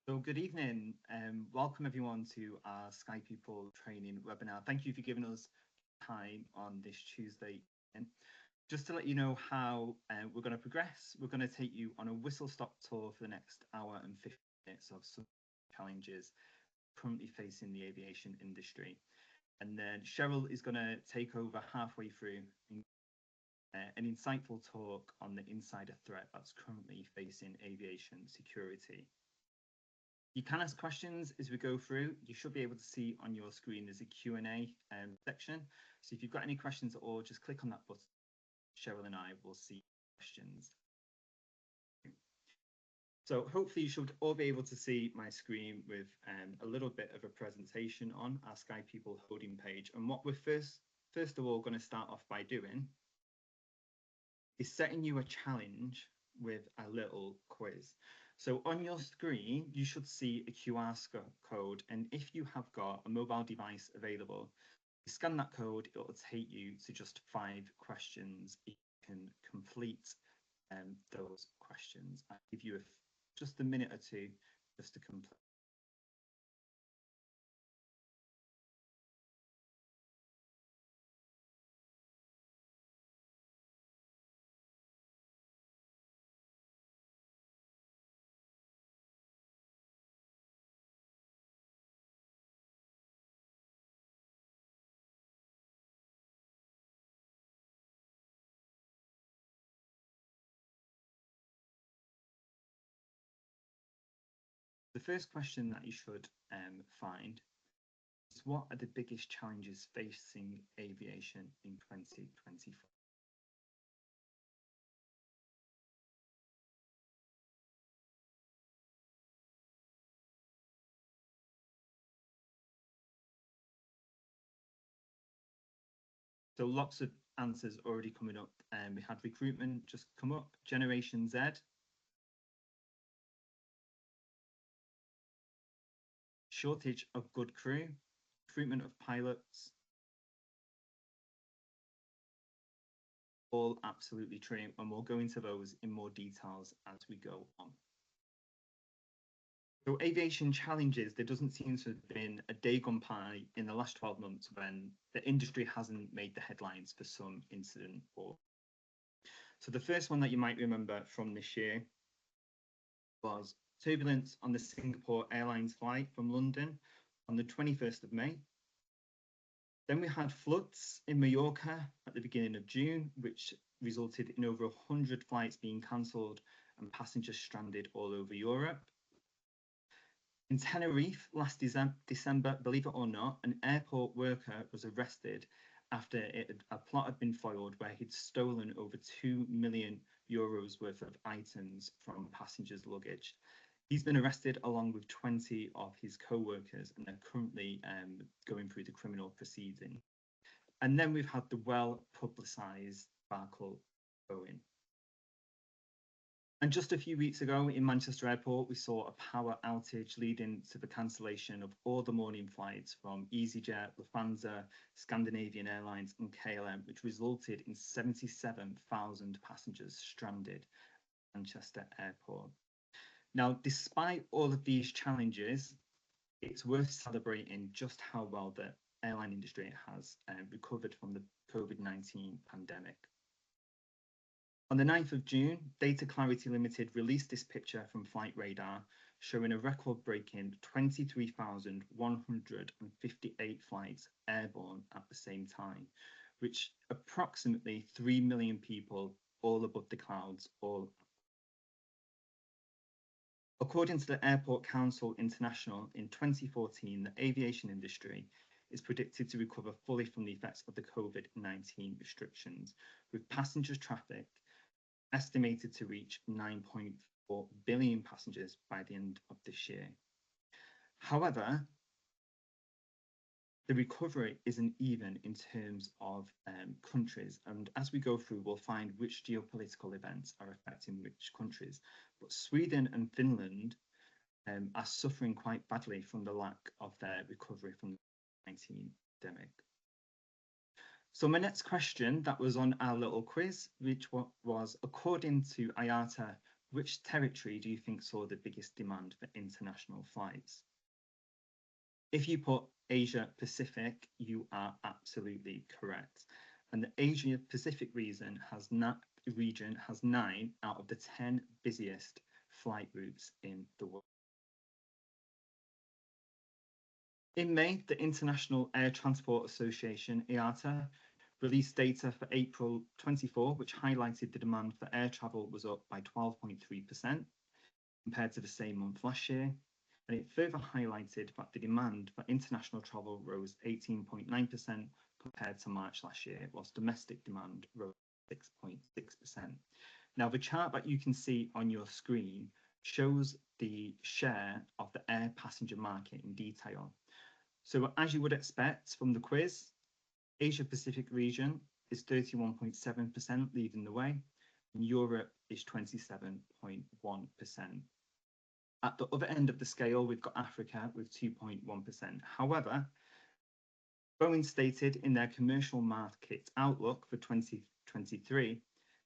So good evening and welcome everyone to our SkyPeople Training webinar. Thank you for giving us time on this Tuesday. And just to let you know how we're going to progress, we're going to take you on a whistle-stop tour for the next hour and 50 minutes of some challenges currently facing the aviation industry. And then Cheryl is going to take over halfway through an insightful talk on the insider threat that's currently facing aviation security. You can ask questions as we go through. You should be able to see on your screen there's a Q&A section. So if you've got any questions at all, just click on that button. Cheryl and I will see questions. So hopefully you should all be able to see my screen with a little bit of a presentation on our SkyPeople holding page. And what we're first of all going to start off by doing is setting you a challenge with a little quiz. So on your screen, you should see a QR code. And if you have got a mobile device available, you scan that code, it will take you to just 5 questions. You can complete those questions. I'll give you just a minute or two just to complete. The first question that you should find is, what are the biggest challenges facing aviation in 2024? So lots of answers already coming up. We had recruitment just come up, Generation Z, shortage of good crew, recruitment of pilots, all absolutely true, and we'll go into those in more details as we go on. So aviation challenges, there doesn't seem to have been a day gone by in the last 12 months when the industry hasn't made the headlines for some incident. So the first one that you might remember from this year was turbulence on the Singapore Airlines flight from London on the 21st of May. Then we had floods in Mallorca at the beginning of June, which resulted in over 100 flights being cancelled and passengers stranded all over Europe. In Tenerife last December, believe it or not, an airport worker was arrested after a plot had been foiled where he'd stolen over €2 million worth of items from passengers' luggage. He's been arrested along with 20 of his co-workers, and they're currently going through the criminal proceeding. And then we've had the well-publicised debacle going. And just a few weeks ago in Manchester Airport, we saw a power outage leading to the cancellation of all the morning flights from EasyJet, Lufthansa, Scandinavian Airlines and KLM, which resulted in 77,000 passengers stranded at Manchester Airport. Now, despite all of these challenges, it's worth celebrating just how well the airline industry has recovered from the COVID-19 pandemic. On the 9th of June, Data Clarity Limited released this picture from Flight Radar showing a record-breaking 23,158 flights airborne at the same time, which approximately 3 million people all above the clouds. According to the Airport Council International, in 2014, the aviation industry is predicted to recover fully from the effects of the COVID-19 restrictions, with passenger traffic estimated to reach 9.4 billion passengers by the end of this year. However, the recovery isn't even in terms of countries, and as we go through, we'll find which geopolitical events are affecting which countries. But Sweden and Finland are suffering quite badly from the lack of their recovery from the COVID-19 pandemic. So my next question that was on our little quiz, which was, according to IATA which territory do you think saw the biggest demand for international flights? If you put Asia Pacific, you are absolutely correct. And the Asia Pacific region has 9 out of the 10 busiest flight routes in the world. In May, the International Air Transport Association, IATA, released data for April 24, which highlighted the demand for air travel was up by 12.3% compared to the same month last year. And it further highlighted that the demand for international travel rose 18.9% compared to March last year, whilst domestic demand rose 6.6%. Now, the chart that you can see on your screen shows the share of the air passenger market in detail. So as you would expect from the quiz, Asia Pacific region is 31.7% leading the way, and Europe is 27.1%. At the other end of the scale, we've got Africa with 2.1%. However, Boeing stated in their commercial market outlook for 2023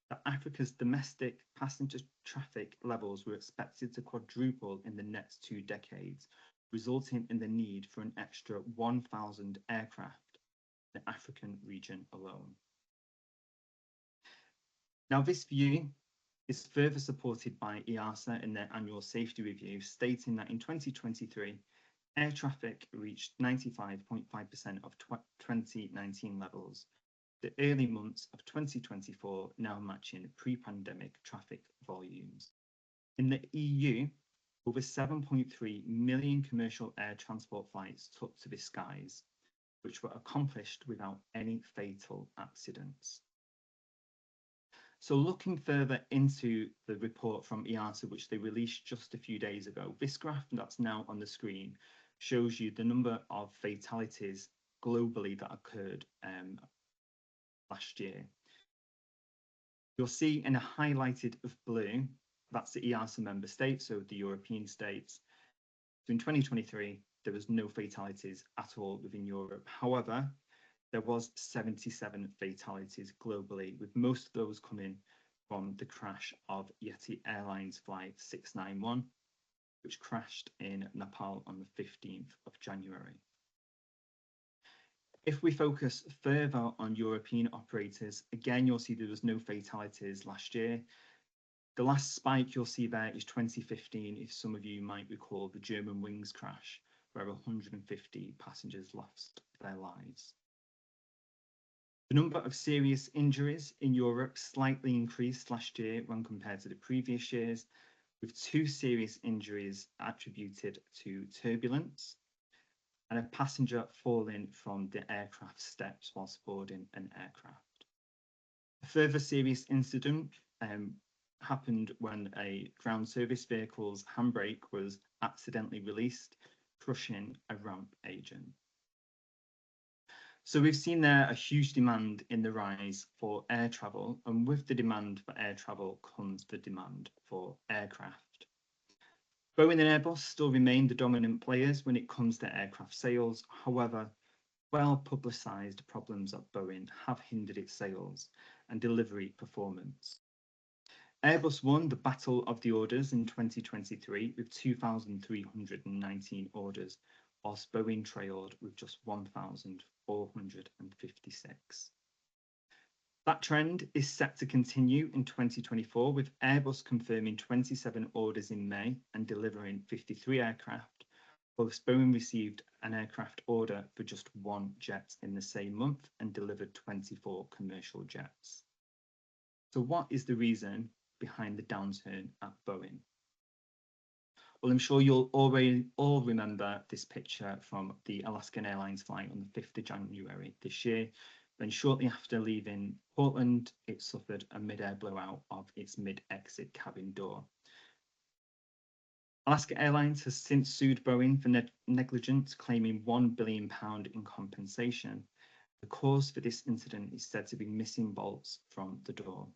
that Africa's domestic passenger traffic levels were expected to quadruple in the next 2 decades, resulting in the need for an extra 1,000 aircraft in the African region alone. Now, this view is further supported by EASA in their annual safety review, stating that in 2023, air traffic reached 95.5% of 2019 levels, the early months of 2024 now matching pre-pandemic traffic volumes. In the EU, over 7.3 million commercial air transport flights took to the skies, which were accomplished without any fatal accidents. So looking further into the report from EASA, which they released just a few days ago, this graph that's now on the screen shows you the number of fatalities globally that occurred last year. You'll see in a highlighted of blue, that's the EASA member states, so the European states. So in 2023, there was no fatalities at all within Europe. However, there was 77 fatalities globally, with most of those coming from the crash of Yeti Airlines flight 691, which crashed in Nepal on the 15th of January. If we focus further on European operators, again, you'll see there was no fatalities last year. The last spike you'll see there is 2015, if some of you might recall the German Wings crash, where 150 passengers lost their lives. The number of serious injuries in Europe slightly increased last year when compared to the previous years, with 2 serious injuries attributed to turbulence and a passenger falling from the aircraft steps whilst boarding an aircraft. A further serious incident happened when a ground service vehicle's handbrake was accidentally released, crushing a ramp agent. So we've seen there a huge demand in the rise for air travel, and with the demand for air travel comes the demand for aircraft. Boeing and Airbus still remain the dominant players when it comes to aircraft sales. However, well-publicised problems at Boeing have hindered its sales and delivery performance. Airbus won the Battle of the Orders in 2023 with 2,319 orders, whilst Boeing trailed with just 1,456. That trend is set to continue in 2024, with Airbus confirming 27 orders in May and delivering 53 aircraft, whilst Boeing received an aircraft order for just 1 jet in the same month and delivered 24 commercial jets. So what is the reason behind the downturn at Boeing? Well, I'm sure you'll all remember this picture from the Alaskan Airlines flight on the 5th of January this year, when shortly after leaving Portland, it suffered a mid-air blowout of its mid-exit cabin door. Alaska Airlines has since sued Boeing for negligence, claiming £1 billion in compensation. The cause for this incident is said to be missing bolts from the door.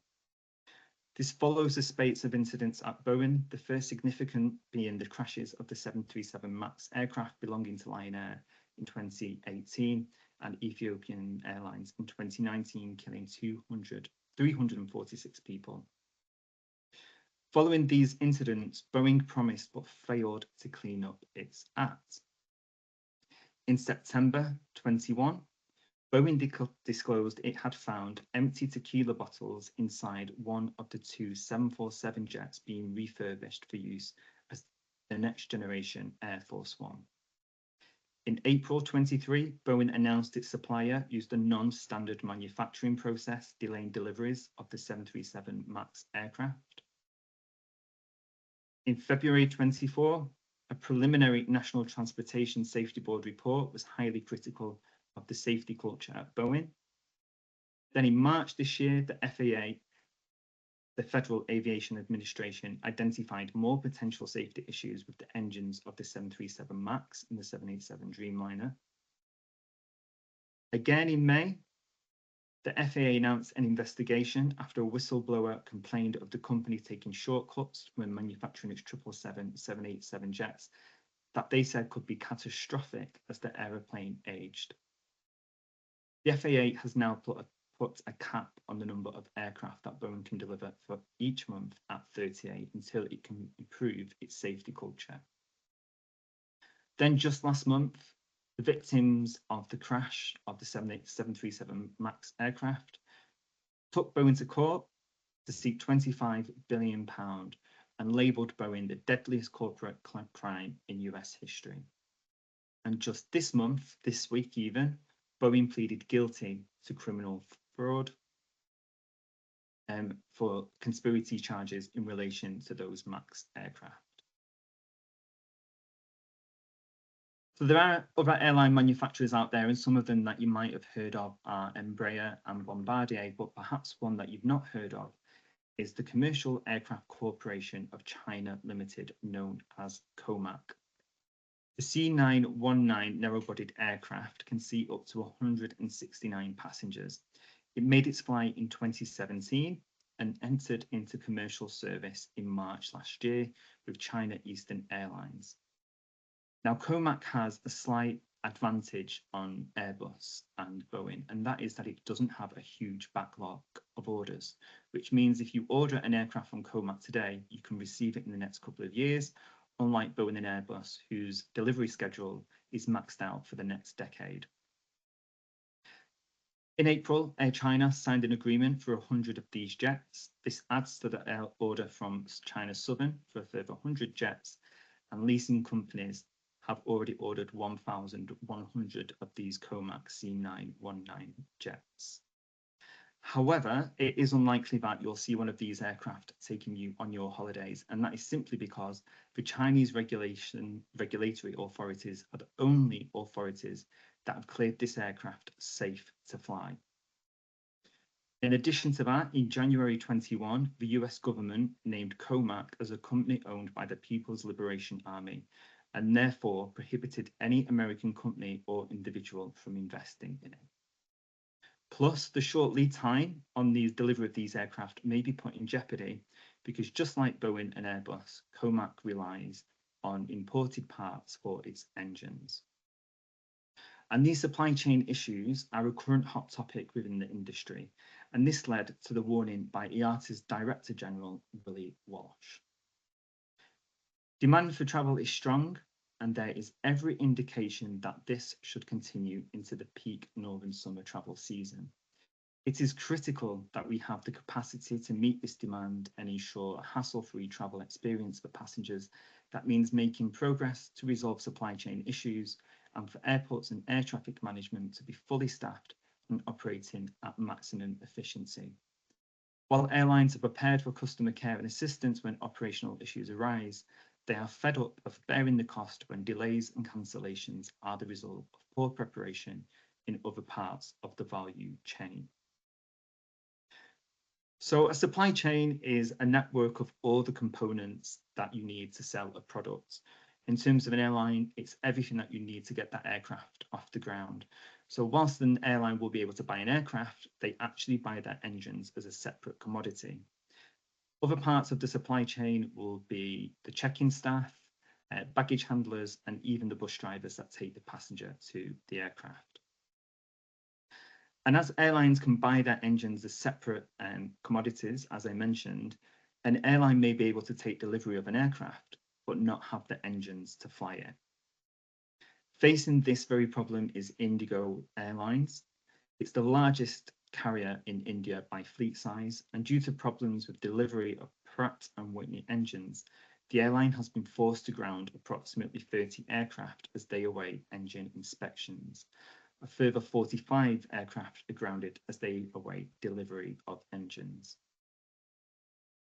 This follows a spate of incidents at Boeing, the first significant being the crashes of the 737 MAX aircraft belonging to Lion Air in 2018 and Ethiopian Airlines in 2019, killing 346 people. Following these incidents, Boeing promised but failed to clean up its act. In September 21, Boeing disclosed it had found empty tequila bottles inside one of the two 747 jets being refurbished for use as the next generation Air Force One. In April 23, Boeing announced its supplier used a non-standard manufacturing process, delaying deliveries of the 737 MAX aircraft. In February 24, a preliminary National Transportation Safety Board report was highly critical of the safety culture at Boeing. Then in March this year, the FAA, the Federal Aviation Administration, identified more potential safety issues with the engines of the 737 MAX and the 787 Dreamliner. Again in May, the FAA announced an investigation after a whistleblower complained of the company taking shortcuts when manufacturing its 777-787 jets that they said could be catastrophic as the aeroplane aged. The FAA has now put a cap on the number of aircraft that Boeing can deliver for each month at 38 until it can improve its safety culture. Then just last month, the victims of the crash of the 737 MAX aircraft took Boeing to court to seek £25 billion and labelled Boeing the deadliest corporate crime in US history. And just this month, this week even, Boeing pleaded guilty to criminal fraud for conspiracy charges in relation to those MAX aircraft. So there are other airline manufacturers out there, and some of them that you might have heard of are Embraer and Bombardier, but perhaps one that you've not heard of is the Commercial Aircraft Corporation of China Limited, known as COMAC. The C919 narrow-bodied aircraft can seat up to 169 passengers. It made its flight in 2017 and entered into commercial service in March last year with China Eastern Airlines. Now, COMAC has a slight advantage on Airbus and Boeing, and that is that it doesn't have a huge backlog of orders, which means if you order an aircraft from COMAC today, you can receive it in the next couple of years, unlike Boeing and Airbus, whose delivery schedule is maxed out for the next decade. In April, Air China signed an agreement for 100 of these jets. This adds to the order from China Southern for a further 100 jets, and leasing companies have already ordered 1,100 of these COMAC C919 jets. However, it is unlikely that you'll see one of these aircraft taking you on your holidays, and that is simply because the Chinese regulatory authorities are the only authorities that have cleared this aircraft safe to fly. In addition to that, in January 21, the US government named COMAC as a company owned by the People's Liberation Army, and therefore prohibited any American company or individual from investing in it. Plus, the short lead time on the delivery of these aircraft may be put in jeopardy because just like Boeing and Airbus, COMAC relies on imported parts for its engines. And these supply chain issues are a current hot topic within the industry, and this led to the warning by IATA's Director General, Willie Walsh. Demand for travel is strong, and there is every indication that this should continue into the peak northern summer travel season. It is critical that we have the capacity to meet this demand and ensure a hassle-free travel experience for passengers. That means making progress to resolve supply chain issues and for airports and air traffic management to be fully staffed and operating at maximum efficiency. While airlines are prepared for customer care and assistance when operational issues arise, they are fed up of bearing the cost when delays and cancellations are the result of poor preparation in other parts of the value chain. So a supply chain is a network of all the components that you need to sell a product. In terms of an airline, it's everything that you need to get that aircraft off the ground. So whilst an airline will be able to buy an aircraft, they actually buy their engines as a separate commodity. Other parts of the supply chain will be the check-in staff, baggage handlers, and even the bus drivers that take the passenger to the aircraft. And as airlines can buy their engines as separate commodities, as I mentioned, An airline may be able to take delivery of an aircraft, but not have the engines to fly it. Facing this very problem is Indigo Airlines. It's the largest carrier in India by fleet size, and due to problems with delivery of Pratt & Whitney engines, the airline has been forced to ground approximately 30 aircraft as they await engine inspections. A further 45 aircraft are grounded as they await delivery of engines.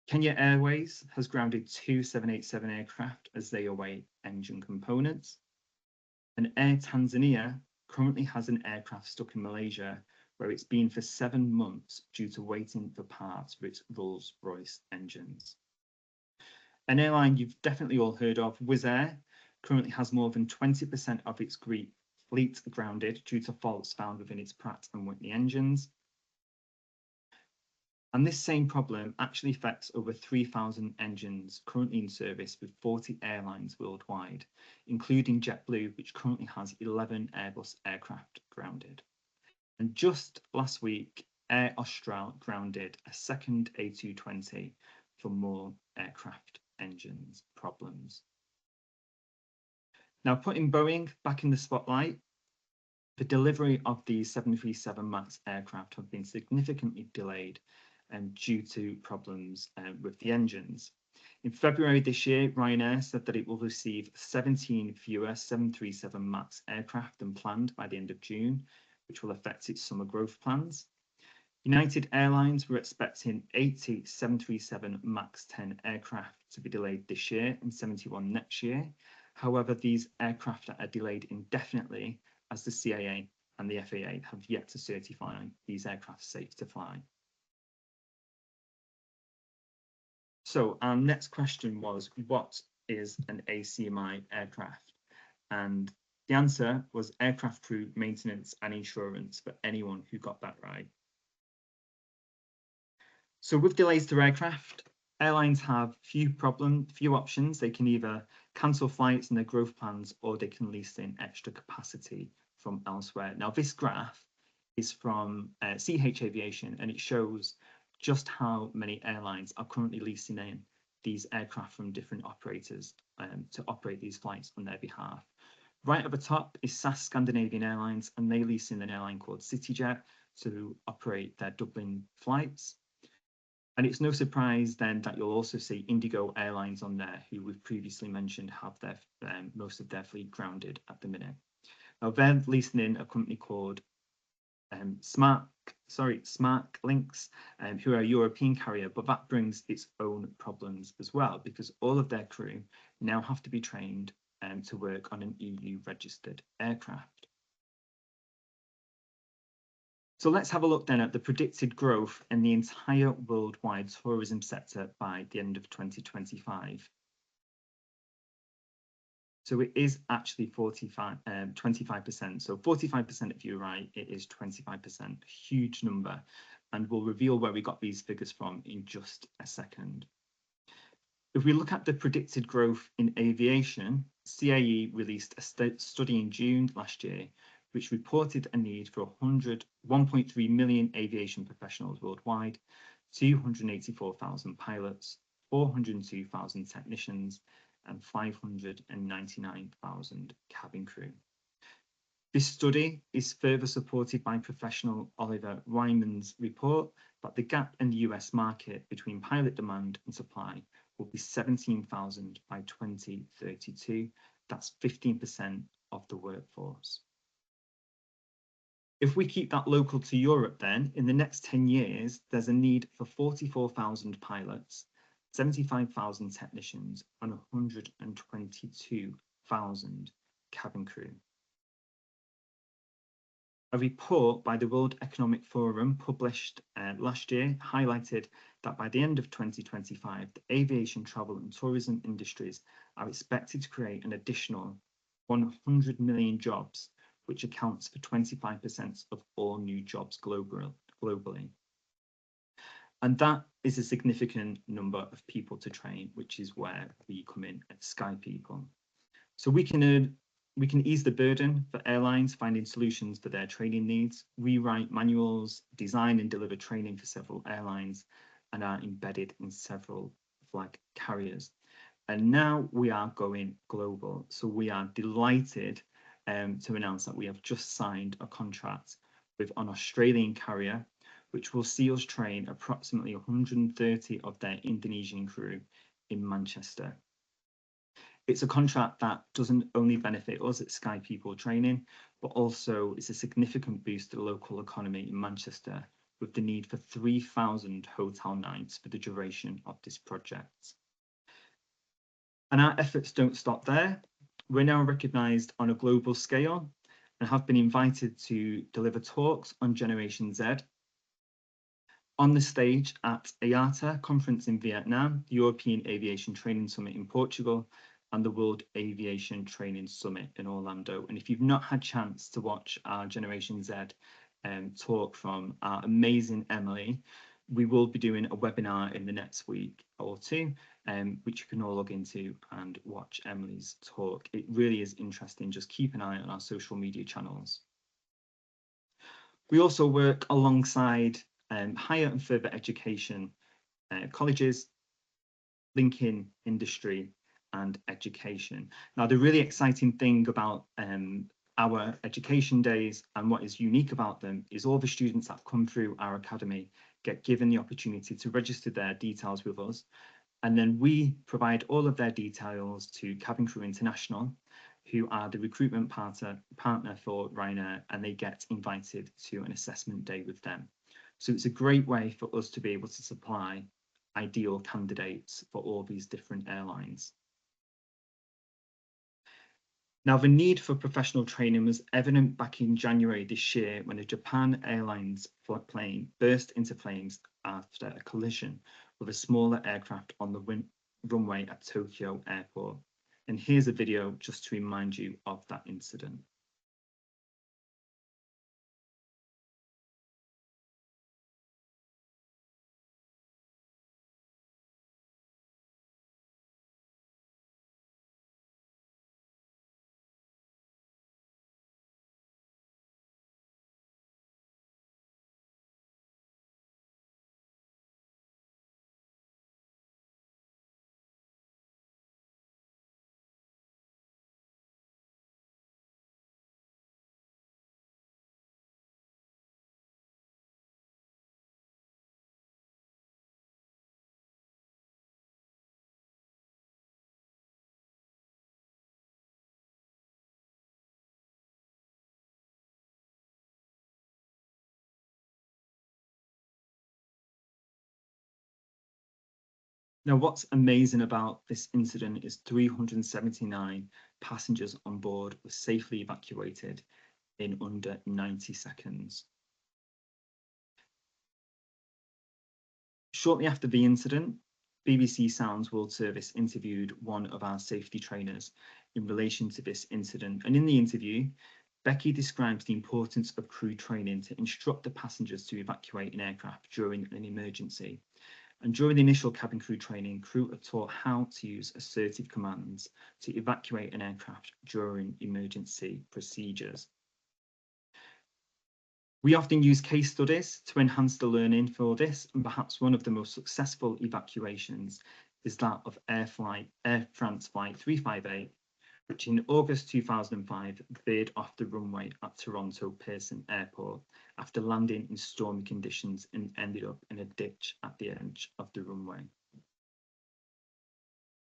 Kenya Airways has grounded 2 787 aircraft as they await engine components. And Air Tanzania currently has an aircraft stuck in Malaysia where it's been for 7 months due to waiting for parts for its Rolls-Royce engines. An airline you've definitely all heard of, Wizz Air, currently has more than 20% of its Greek fleet grounded due to faults found within its Pratt & Whitney engines. And this same problem actually affects over 3,000 engines currently in service with 40 airlines worldwide, including JetBlue, which currently has 11 Airbus aircraft grounded. And just last week, Air Austral grounded a second A220 for more aircraft engines problems. Now, putting Boeing back in the spotlight, the delivery of the 737 MAX aircraft have been significantly delayed due to problems with the engines. In February this year, Ryanair said that it will receive 17 fewer 737 MAX aircraft than planned by the end of June, which will affect its summer growth plans. United Airlines were expecting 80 737 MAX 10 aircraft to be delayed this year and 71 next year. However, these aircraft are delayed indefinitely as the CAA and the FAA have yet to certify these aircraft safe to fly. So our next question was, what is an ACMI aircraft? And the answer was aircraft crew maintenance and insurance for anyone who got that right. So with delays to aircraft, airlines have few options. They can either cancel flights in their growth plans, or they can lease in extra capacity from elsewhere. Now, this graph is from CH Aviation, and it shows just how many airlines are currently leasing in these aircraft from different operators to operate these flights on their behalf. Right at the top is SAS Scandinavian Airlines, and they lease in an airline called CityJet to operate their Dublin flights. And it's no surprise then that you'll also see Indigo Airlines on there, who we've previously mentioned have their most of their fleet grounded at the minute. Now they're leasing in a company called Smart Links, who are a European carrier, but that brings its own problems as well, because all of their crew now have to be trained to work on an EU registered aircraft. So let's have a look then at the predicted growth in the entire worldwide tourism sector by the end of 2025. So it is actually 25%. So 45% if you're right, it is 25%, huge number. And we'll reveal where we got these figures from in just a second. If we look at the predicted growth in aviation, CAE released a study in June last year, which reported a need for 1.3 million aviation professionals worldwide, 284,000 pilots, 402,000 technicians, and 599,000 cabin crew. This study is further supported by professional Oliver Wyman's report that the gap in the US market between pilot demand and supply will be 17,000 by 2032. That's 15% of the workforce. If we keep that local to Europe then, in the next 10 years, there's a need for 44,000 pilots, 75,000 technicians, and 122,000 cabin crew. A report by the World Economic Forum published last year highlighted that by the end of 2025, the aviation, travel and tourism industries are expected to create an additional 100 million jobs, which accounts for 25% of all new jobs globally. And that is a significant number of people to train, which is where we come in at SkyPeople. So we can ease the burden for airlines finding solutions for their training needs. We write manuals, design and deliver training for several airlines, and are embedded in several flag carriers. And now we are going global. So we are delighted to announce that we have just signed a contract with an Australian carrier, which will see us train approximately 130 of their Indonesian crew in Manchester. It's a contract that doesn't only benefit us at SkyPeople Training, but also it's a significant boost to the local economy in Manchester, with the need for 3,000 hotel nights for the duration of this project. And our efforts don't stop there. We're now recognised on a global scale and have been invited to deliver talks on Generation Z on the stage at IATA conference in Vietnam, the European Aviation Training Summit in Portugal, and the World Aviation Training Summit in Orlando. And if you've not had a chance to watch our Generation Z talk from our amazing Emily, we will be doing a webinar in the next week or two, which you can all log into and watch Emily's talk. It really is interesting. Just keep an eye on our social media channels. We also work alongside higher and further education colleges, linking industry and education. Now, the really exciting thing about our education days and what is unique about them is all the students that come through our academy get given the opportunity to register their details with us. And then we provide all of their details to Cabin Crew International, who are the recruitment partner for Ryanair, and they get invited to an assessment day with them. So it's a great way for us to be able to supply ideal candidates for all these different airlines. Now, the need for professional training was evident back in January this year when a Japan Airlines plane burst into flames after a collision with a smaller aircraft on the runway at Tokyo Airport. And here's a video just to remind you of that incident. Now, what's amazing about this incident is 379 passengers on board were safely evacuated in under 90 seconds. Shortly after the incident, BBC Sounds World Service interviewed one of our safety trainers in relation to this incident. And in the interview, Becky describes the importance of crew training to instruct the passengers to evacuate an aircraft during an emergency. And during the initial cabin crew training, crew are taught how to use assertive commands to evacuate an aircraft during emergency procedures. We often use case studies to enhance the learning for this, and perhaps one of the most successful evacuations is that of Air France Flight 358, which in August 2005 veered off the runway at Toronto Pearson Airport after landing in stormy conditions and ended up in a ditch at the edge of the runway.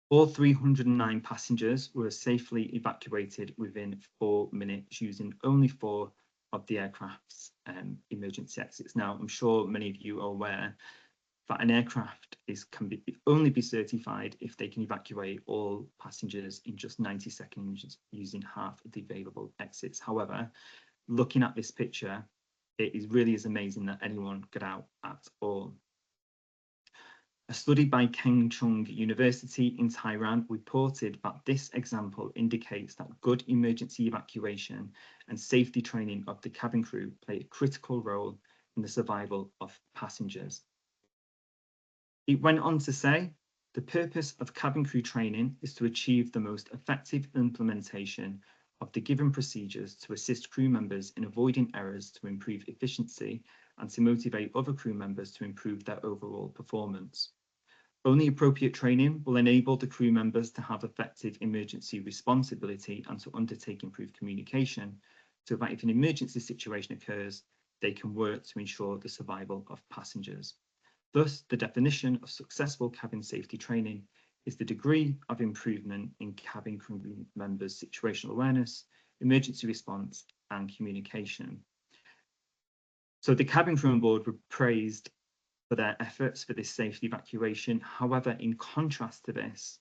All 309 passengers were safely evacuated within 4 minutes using only 4 of the aircraft's emergency exits. Now, I'm sure many of you are aware that an aircraft can only be certified if they can evacuate all passengers in just 90 seconds using half of the available exits. However, looking at this picture, it really is amazing that anyone got out at all. A study by Keng Chung University in Tehran reported that this example indicates that good emergency evacuation and safety training of the cabin crew play a critical role in the survival of passengers. It went on to say, the purpose of cabin crew training is to achieve the most effective implementation of the given procedures to assist crew members in avoiding errors to improve efficiency and to motivate other crew members to improve their overall performance. Only appropriate training will enable the crew members to have effective emergency responsibility and to undertake improved communication, so that if an emergency situation occurs, they can work to ensure the survival of passengers. Thus, the definition of successful cabin safety training is the degree of improvement in cabin crew members' situational awareness, emergency response, and communication. So the cabin crew on board were praised for their efforts for this safety evacuation. However, in contrast to this,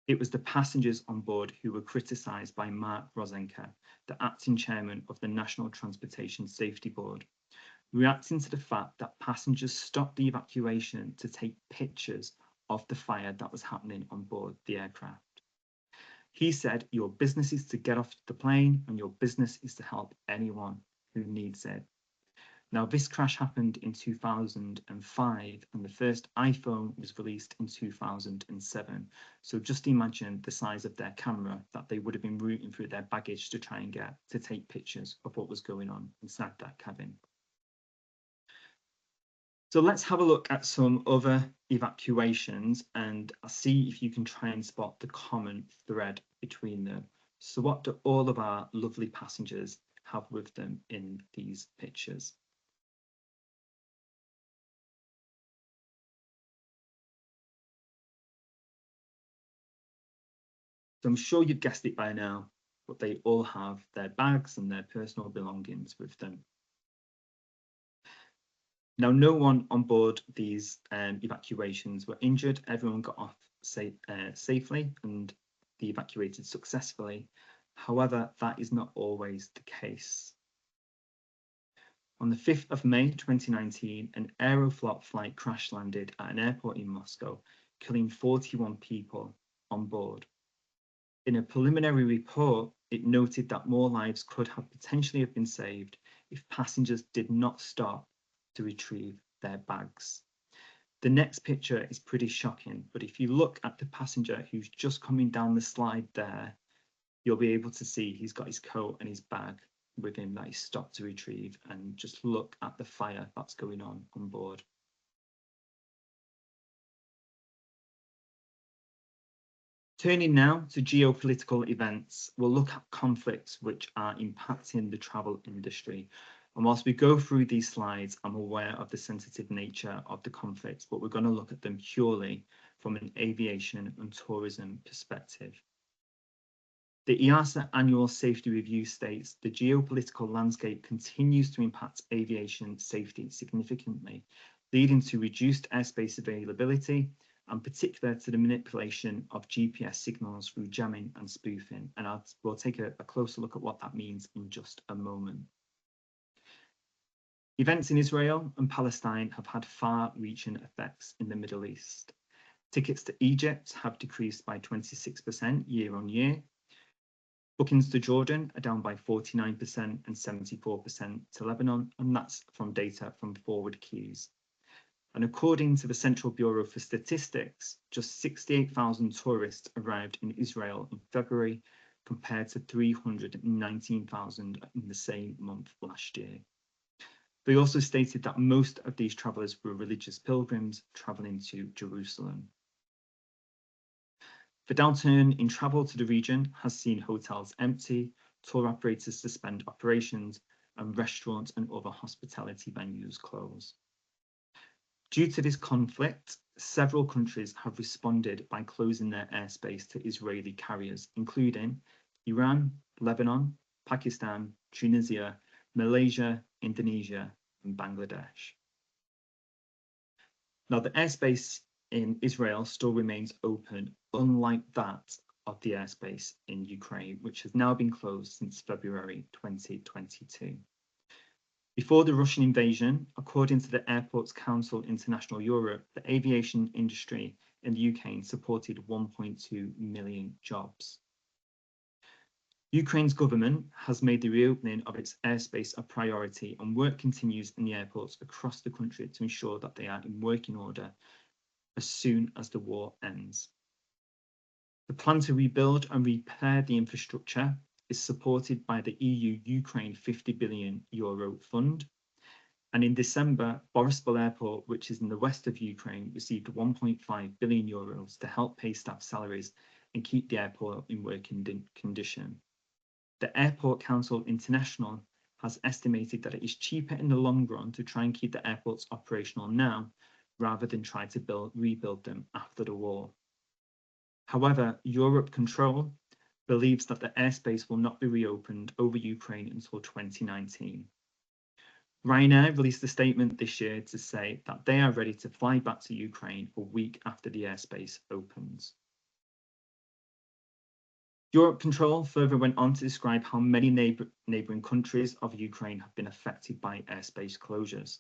it was the passengers on board who were criticised by Mark Rosenker, the acting chairman of the National Transportation Safety Board, reacting to the fact that passengers stopped the evacuation to take pictures of the fire that was happening on board the aircraft. He said, "Your business is to get off the plane and your business is to help anyone who needs it." Now, this crash happened in 2005 and the first iPhone was released in 2007. So just imagine the size of their camera that they would have been routing through their baggage to try and get to take pictures of what was going on inside that cabin. So let's have a look at some other evacuations and I'll see if you can try and spot the common thread between them. So what do all of our lovely passengers have with them in these pictures? So I'm sure you've guessed it by now, but they all have their bags and their personal belongings with them. Now, no one on board these evacuations were injured. Everyone got off safely and they evacuated successfully. However, that is not always the case. On the 5th of May 2019, an Aeroflot flight crash landed at an airport in Moscow, killing 41 people on board. In a preliminary report, it noted that more lives could have potentially have been saved if passengers did not stop to retrieve their bags. The next picture is pretty shocking, but if you look at the passenger who's just coming down the slide there, you'll be able to see he's got his coat and his bag with him that he stopped to retrieve, and just look at the fire that's going on board. Turning now to geopolitical events, we'll look at conflicts which are impacting the travel industry. And whilst we go through these slides, I'm aware of the sensitive nature of the conflicts, but we're going to look at them purely from an aviation and tourism perspective. The EASA annual safety review states the geopolitical landscape continues to impact aviation safety significantly, leading to reduced airspace availability, and particular to the manipulation of GPS signals through jamming and spoofing. And we'll take a closer look at what that means in just a moment. Events in Israel and Palestine have had far-reaching effects in the Middle East. Tickets to Egypt have decreased by 26% year on year. Bookings to Jordan are down by 49% and 74% to Lebanon, and that's from data from Forward Queues. And according to the Central Bureau for Statistics, just 68,000 tourists arrived in Israel in February, compared to 319,000 in the same month last year. They also stated that most of these travellers were religious pilgrims travelling to Jerusalem. The downturn in travel to the region has seen hotels empty, tour operators suspend operations, and restaurants and other hospitality venues close. Due to this conflict, several countries have responded by closing their airspace to Israeli carriers, including Iran, Lebanon, Pakistan, Tunisia, Malaysia, Indonesia, and Bangladesh. Now, the airspace in Israel still remains open, unlike that of the airspace in Ukraine, which has now been closed since February 2022. Before the Russian invasion, according to the Airports Council International Europe, the aviation industry in the UK supported 1.2 million jobs. Ukraine's government has made the reopening of its airspace a priority, and work continues in the airports across the country to ensure that they are in working order as soon as the war ends. The plan to rebuild and repair the infrastructure is supported by the EU Ukraine €50 billion fund. And in December, Boryspil Airport, which is in the west of Ukraine, received 1.5 billion euros to help pay staff salaries and keep the airport in working condition. The Airport Council International has estimated that it is cheaper in the long run to try and keep the airports operational now, rather than try to rebuild them after the war. However, Europe Control believes that the airspace will not be reopened over Ukraine until 2019. Ryanair released a statement this year to say that they are ready to fly back to Ukraine a week after the airspace opens. Europe Control further went on to describe how many neighbouring countries of Ukraine have been affected by airspace closures.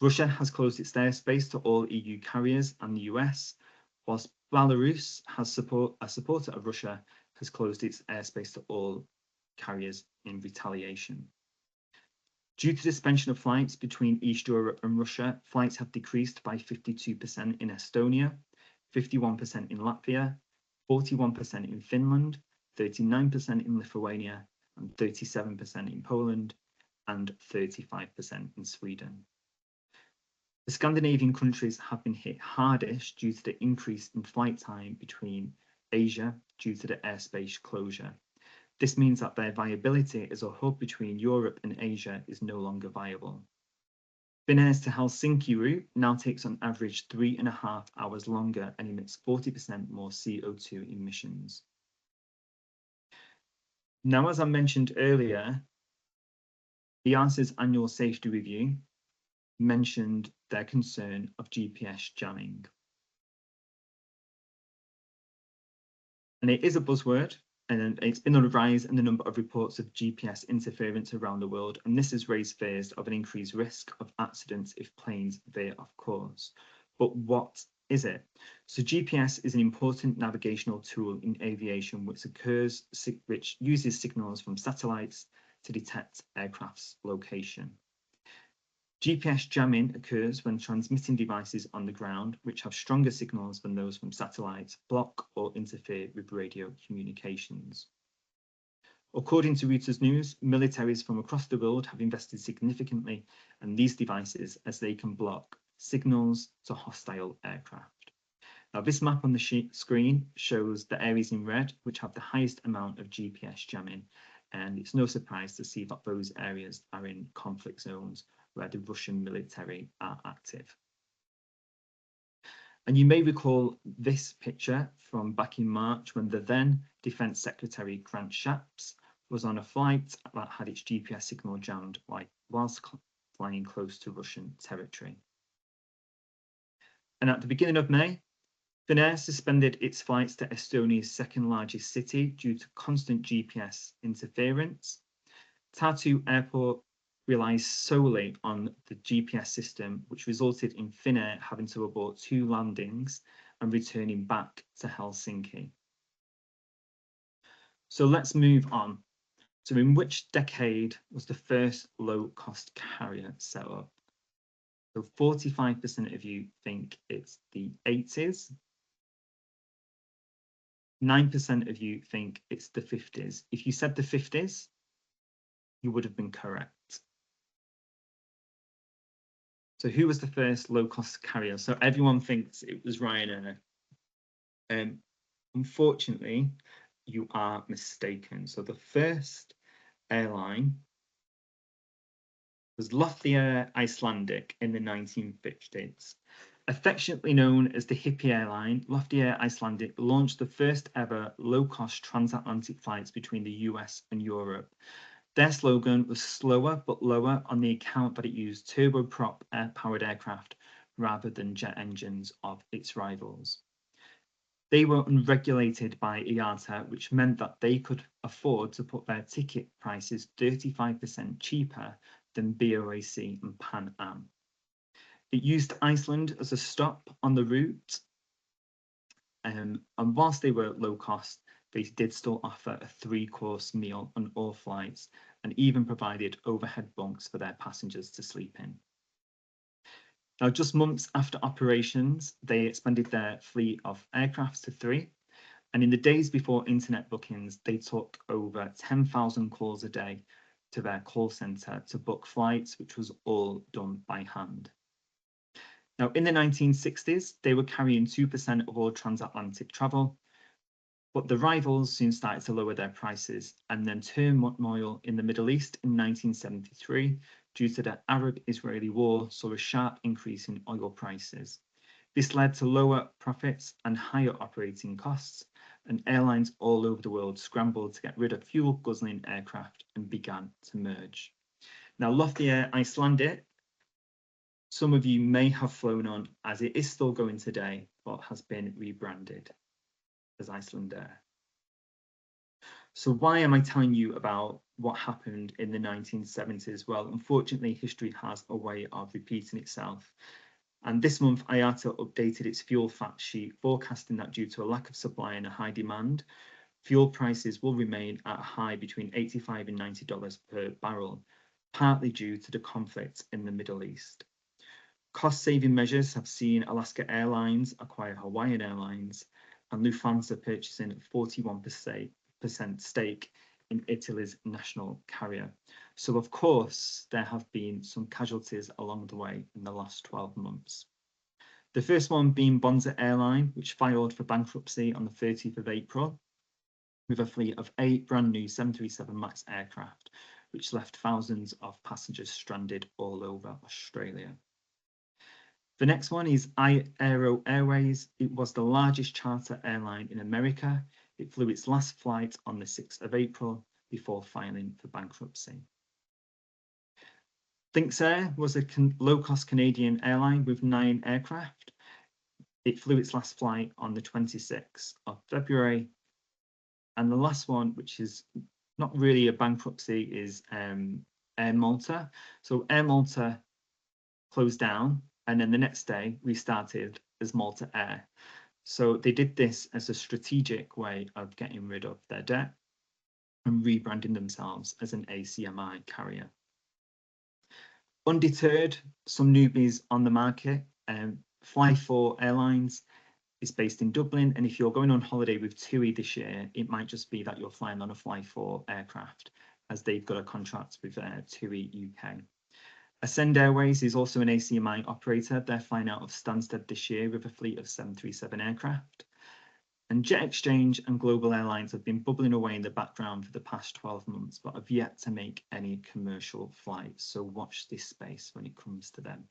Russia has closed its airspace to all EU carriers and the US, whilst Belarus, a supporter of Russia, has closed its airspace to all carriers in retaliation. Due to suspension of flights between East Europe and Russia, flights have decreased by 52% in Estonia, 51% in Latvia, 41% in Finland, 39% in Lithuania, and 37% in Poland, and 35% in Sweden. The Scandinavian countries have been hit hardest due to the increase in flight time between Asia due to the airspace closure. This means that their viability as a hub between Europe and Asia is no longer viable. Finnair's to Helsinki route now takes on average 3.5 hours longer and emits 40% more CO2 emissions. Now, as I mentioned earlier, EASA's annual safety review mentioned their concern of GPS jamming. And it is a buzzword, and it's been on the rise in the number of reports of GPS interference around the world, and this has raised fears of an increased risk of accidents if planes veer off course. But what is it? So GPS is an important navigational tool in aviation which uses signals from satellites to detect aircraft's location. GPS jamming occurs when transmitting devices on the ground, which have stronger signals than those from satellites, block or interfere with radio communications. According to Reuters News, militaries from across the world have invested significantly in these devices as they can block signals to hostile aircraft. Now, this map on the screen shows the areas in red which have the highest amount of GPS jamming, and it's no surprise to see that those areas are in conflict zones where the Russian military are active. And you may recall this picture from back in March when the then Defence Secretary Grant Shapps was on a flight that had its GPS signal jammed whilst flying close to Russian territory. And at the beginning of May, Finnair suspended its flights to Estonia's second largest city due to constant GPS interference. Tartu Airport relies solely on the GPS system, which resulted in Finnair having to abort 2 landings and returning back to Helsinki. So let's move on. So in which decade was the first low-cost carrier set up? So 45% of you think it's the 80s. 9% of you think it's the 50s. If you said the 50s, you would have been correct. So who was the first low-cost carrier? So everyone thinks it was Ryanair. Unfortunately, you are mistaken. So the first airline was Loftleiðir Icelandic in the 1950s. Affectionately known as the hippie airline, Loftleiðir Icelandic launched the first ever low-cost transatlantic flights between the US and Europe. Their slogan was slower but lower on the account that it used turboprop powered aircraft rather than jet engines of its rivals. They were unregulated by IATA, which meant that they could afford to put their ticket prices 35% cheaper than BOAC and Pan Am. It used Iceland as a stop on the route, and whilst they were low cost, they did still offer a 3-course meal on all flights and even provided overhead bunks for their passengers to sleep in. Now, just months after operations, they expanded their fleet of aircraft to 3, and in the days before internet bookings, they took over 10,000 calls a day to their call centre to book flights, which was all done by hand. Now, in the 1960s, they were carrying 2% of all transatlantic travel, but the rivals soon started to lower their prices, and then turmoil in the Middle East in 1973 due to the Arab-Israeli war saw a sharp increase in oil prices. This led to lower profits and higher operating costs, and airlines all over the world scrambled to get rid of fuel-guzzling aircraft and began to merge. Now, Loftleiðir Icelandic, some of you may have flown on, as it is still going today, but has been rebranded as Icelandair. So why am I telling you about what happened in the 1970s? Well, unfortunately, history has a way of repeating itself. And this month, IATA updated its fuel fact sheet, forecasting that due to a lack of supply and a high demand, fuel prices will remain at a high between $85 and $90 per barrel, partly due to the conflict in the Middle East. Cost-saving measures have seen Alaska Airlines acquire Hawaiian Airlines and Lufthansa purchasing a 41% stake in Italy's national carrier. So, of course, there have been some casualties along the way in the last 12 months. The first one being Bonsai Airline, which filed for bankruptcy on the 30th of April with a fleet of 8 brand new 737 MAX aircraft, which left thousands of passengers stranded all over Australia. The next one is iAero Airways. It was the largest charter airline in America. It flew its last flight on the 6th of April before filing for bankruptcy. Thinks Air was a low-cost Canadian airline with 9 aircraft. It flew its last flight on the 26th of February. And the last one, which is not really a bankruptcy, is Air Malta. So Air Malta closed down, and then the next day restarted as Malta Air. So they did this as a strategic way of getting rid of their debt and rebranding themselves as an ACMI carrier. Undeterred, some newbies on the market. Fly4 Airlines is based in Dublin, and if you're going on holiday with TUI this year, it might just be that you're flying on a Fly4 aircraft, as they've got a contract with TUI UK. Ascend Airways is also an ACMI operator. They're flying out of Stansted this year with a fleet of 737 aircraft. And Jet Exchange and Global Airlines have been bubbling away in the background for the past 12 months, but have yet to make any commercial flights. So watch this space when it comes to them.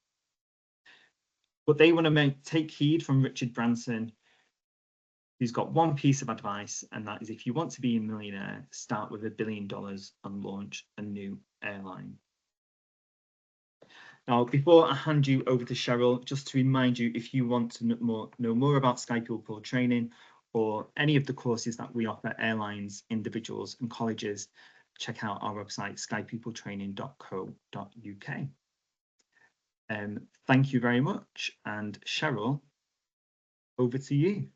But they want to take heed from Richard Branson, who's got one piece of advice, and that is if you want to be a millionaire, start with $1 billion and launch a new airline. Now, before I hand you over to Cheryl, just to remind you, if you want to know more about SkyPeople Training or any of the courses that we offer airlines, individuals and colleges, check out our website, skypeopletraining.co.uk. Thank you very much. And Cheryl, over to you.